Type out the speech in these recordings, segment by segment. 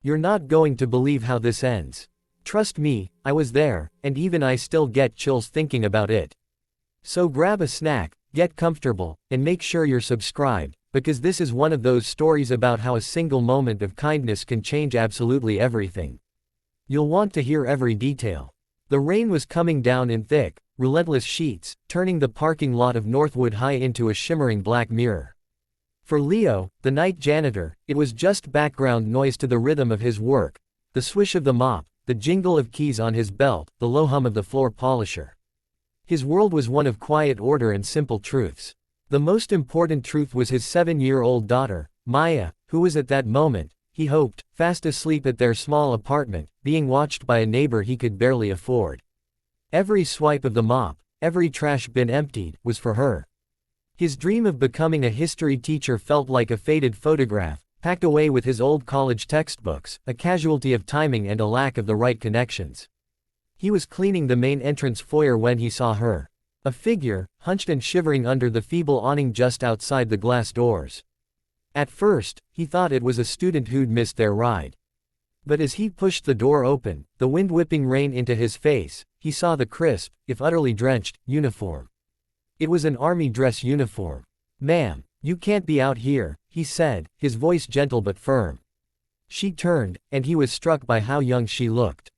You're not going to believe how this ends. Trust me, I was there, and even I still get chills thinking about it. So grab a snack, get comfortable, and make sure you're subscribed, because this is one of those stories about how a single moment of kindness can change absolutely everything. You'll want to hear every detail. The rain was coming down in thick, relentless sheets, turning the parking lot of Northwood High into a shimmering black mirror. For Leo, the night janitor, it was just background noise to the rhythm of his work, the swish of the mop, the jingle of keys on his belt, the low hum of the floor polisher. His world was one of quiet order and simple truths. The most important truth was his 7-year-old daughter, Maya, who was at that moment, he hoped, fast asleep at their small apartment, being watched by a neighbor he could barely afford. Every swipe of the mop, every trash bin emptied, was for her. His dream of becoming a history teacher felt like a faded photograph, packed away with his old college textbooks, a casualty of timing and a lack of the right connections. He was cleaning the main entrance foyer when he saw her. A figure, hunched and shivering under the feeble awning just outside the glass doors. At first, he thought it was a student who'd missed their ride. But as he pushed the door open, the wind whipping rain into his face, he saw the crisp, if utterly drenched, uniform. It was an army dress uniform. "Ma'am, you can't be out here," he said, his voice gentle but firm. She turned, and he was struck by how young she looked.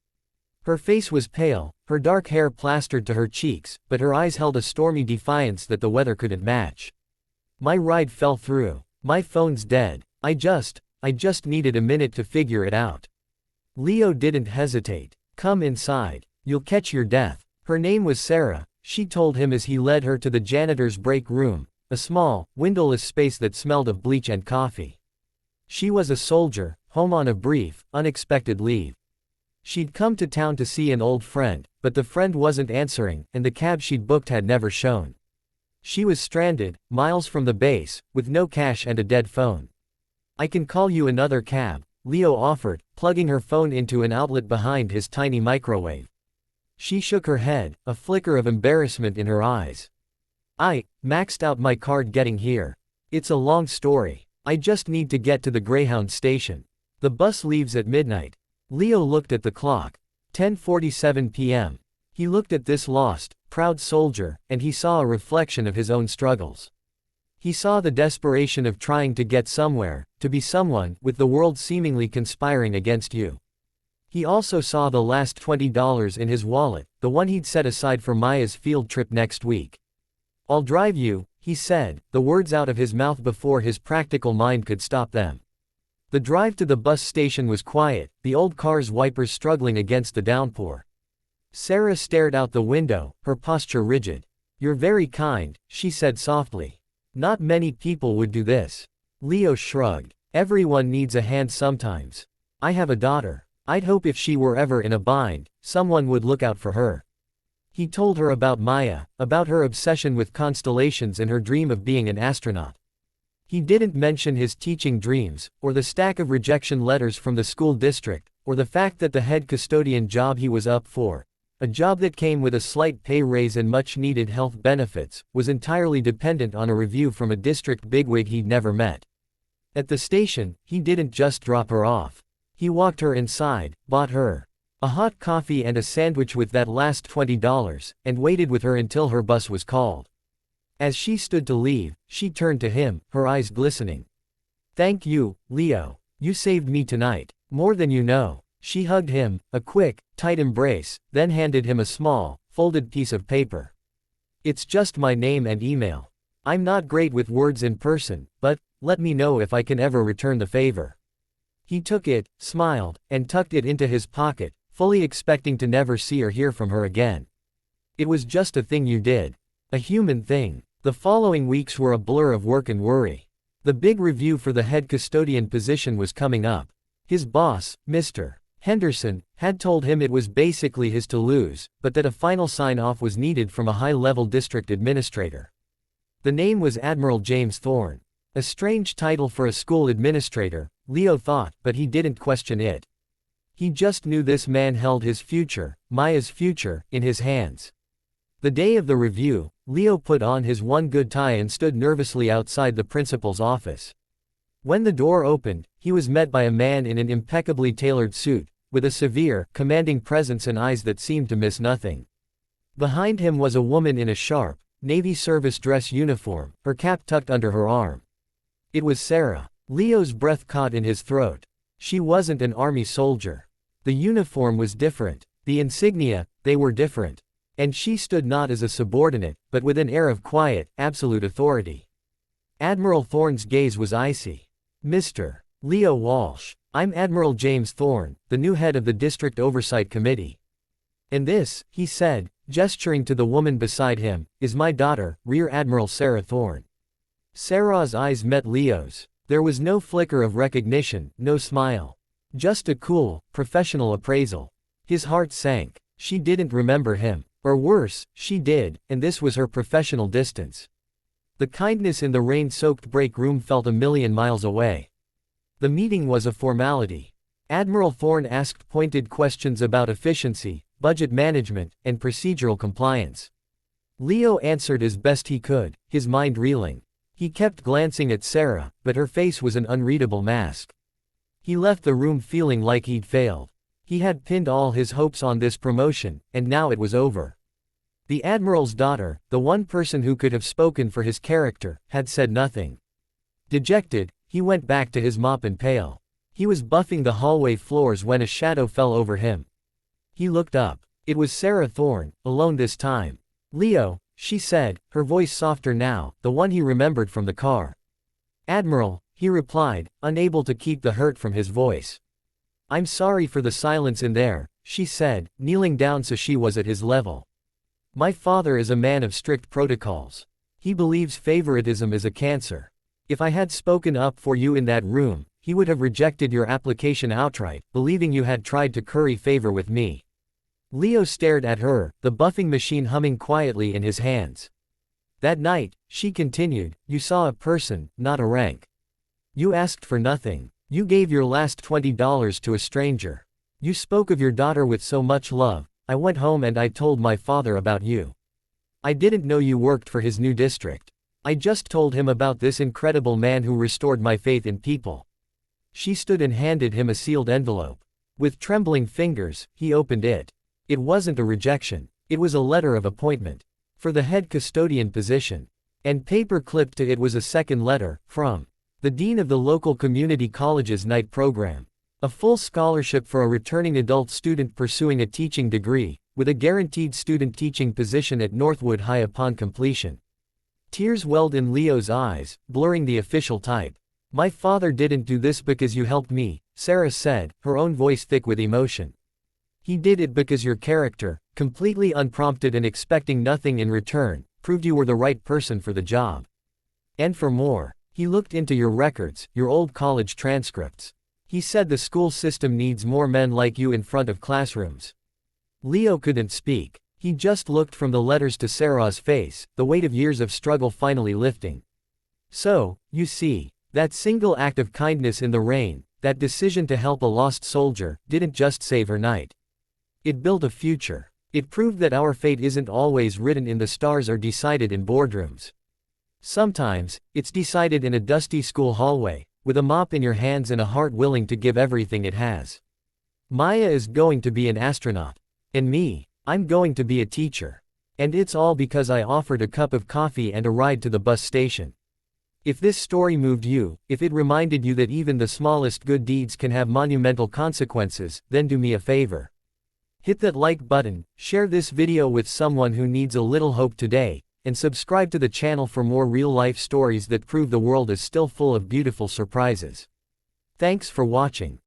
Her face was pale, her dark hair plastered to her cheeks, but her eyes held a stormy defiance that the weather couldn't match. "My ride fell through. My phone's dead. I just needed a minute to figure it out." Leo didn't hesitate. "Come inside. You'll catch your death." Her name was Sarah, she told him as he led her to the janitor's break room, a small, windowless space that smelled of bleach and coffee. She was a soldier, home on a brief, unexpected leave. She'd come to town to see an old friend, but the friend wasn't answering, and the cab she'd booked had never shown. She was stranded, miles from the base, with no cash and a dead phone. "I can call you another cab," Leo offered, plugging her phone into an outlet behind his tiny microwave. She shook her head, a flicker of embarrassment in her eyes. "I maxed out my card getting here. It's a long story. I just need to get to the Greyhound station. The bus leaves at midnight." Leo looked at the clock. 10:47 p.m. He looked at this lost, proud soldier, and he saw a reflection of his own struggles. He saw the desperation of trying to get somewhere, to be someone, with the world seemingly conspiring against you. He also saw the last $20 in his wallet, the one he'd set aside for Maya's field trip next week. "I'll drive you," he said, the words out of his mouth before his practical mind could stop them. The drive to the bus station was quiet, the old car's wipers struggling against the downpour. Sarah stared out the window, her posture rigid. "You're very kind," she said softly. "Not many people would do this." Leo shrugged. "Everyone needs a hand sometimes. I have a daughter. I'd hope if she were ever in a bind, someone would look out for her." He told her about Maya, about her obsession with constellations and her dream of being an astronaut. He didn't mention his teaching dreams, or the stack of rejection letters from the school district, or the fact that the head custodian job he was up for, a job that came with a slight pay raise and much-needed health benefits, was entirely dependent on a review from a district bigwig he'd never met. At the station, he didn't just drop her off. He walked her inside, bought her a hot coffee and a sandwich with that last $20, and waited with her until her bus was called. As she stood to leave, she turned to him, her eyes glistening. "Thank you, Leo. You saved me tonight. More than you know." She hugged him, a quick, tight embrace, then handed him a small, folded piece of paper. "It's just my name and email. I'm not great with words in person, but let me know if I can ever return the favor." He took it, smiled, and tucked it into his pocket, fully expecting to never see or hear from her again. It was just a thing you did. A human thing. The following weeks were a blur of work and worry. The big review for the head custodian position was coming up. His boss, Mr. Henderson, had told him it was basically his to lose, but that a final sign-off was needed from a high-level district administrator. The name was Admiral James Thorne. A strange title for a school administrator, Leo thought, but he didn't question it. He just knew this man held his future, Maya's future, in his hands. The day of the review, Leo put on his one good tie and stood nervously outside the principal's office. When the door opened, he was met by a man in an impeccably tailored suit, with a severe, commanding presence and eyes that seemed to miss nothing. Behind him was a woman in a sharp, Navy service dress uniform, her cap tucked under her arm. It was Sarah. Leo's breath caught in his throat. She wasn't an army soldier. The uniform was different. The insignia, they were different. And she stood not as a subordinate, but with an air of quiet, absolute authority. Admiral Thorne's gaze was icy. Mr. Leo Walsh. I'm Admiral James Thorne, the new head of the District Oversight Committee. And this, he said, gesturing to the woman beside him, is my daughter, Rear Admiral Sarah Thorne. Sarah's eyes met Leo's. There was no flicker of recognition, no smile. Just a cool, professional appraisal. His heart sank. She didn't remember him. Or worse, she did, and this was her professional distance. The kindness in the rain-soaked break room felt a million miles away. The meeting was a formality. Admiral Thorne asked pointed questions about efficiency, budget management, and procedural compliance. Leo answered as best he could, his mind reeling. He kept glancing at Sarah, but her face was an unreadable mask. He left the room feeling like he'd failed. He had pinned all his hopes on this promotion, and now it was over. The Admiral's daughter, the one person who could have spoken for his character, had said nothing. Dejected, he went back to his mop and pail. He was buffing the hallway floors when a shadow fell over him. He looked up. It was Sarah Thorne, alone this time. Leo, she said, her voice softer now, the one he remembered from the car. Admiral, he replied, unable to keep the hurt from his voice. I'm sorry for the silence in there, she said, kneeling down so she was at his level. My father is a man of strict protocols. He believes favoritism is a cancer. If I had spoken up for you in that room, he would have rejected your application outright, believing you had tried to curry favor with me. Leo stared at her, the buffing machine humming quietly in his hands. That night, she continued, you saw a person, not a rank. You asked for nothing. You gave your last $20 to a stranger. You spoke of your daughter with so much love. I went home and I told my father about you. I didn't know you worked for his new district. I just told him about this incredible man who restored my faith in people. She stood and handed him a sealed envelope. With trembling fingers, he opened it. It wasn't a rejection. It was a letter of appointment. For the head custodian position. And paper clipped to it was a second letter, from the dean of the local community college's night program. A full scholarship for a returning adult student pursuing a teaching degree, with a guaranteed student teaching position at Northwood High upon completion. Tears welled in Leo's eyes, blurring the official type. My father didn't do this because you helped me, Sarah said, her own voice thick with emotion. He did it because your character, completely unprompted and expecting nothing in return, proved you were the right person for the job. And for more. He looked into your records, your old college transcripts. He said the school system needs more men like you in front of classrooms. Leo couldn't speak. He just looked from the letters to Sarah's face, the weight of years of struggle finally lifting. So, you see, that single act of kindness in the rain, that decision to help a lost soldier, didn't just save her night. It built a future. It proved that our fate isn't always written in the stars or decided in boardrooms. Sometimes, it's decided in a dusty school hallway, with a mop in your hands and a heart willing to give everything it has. Maya is going to be an astronaut. And me, I'm going to be a teacher. And it's all because I offered a cup of coffee and a ride to the bus station. If this story moved you, if it reminded you that even the smallest good deeds can have monumental consequences, then do me a favor. Hit that like button, share this video with someone who needs a little hope today, and subscribe to the channel for more real-life stories that prove the world is still full of beautiful surprises. Thanks for watching.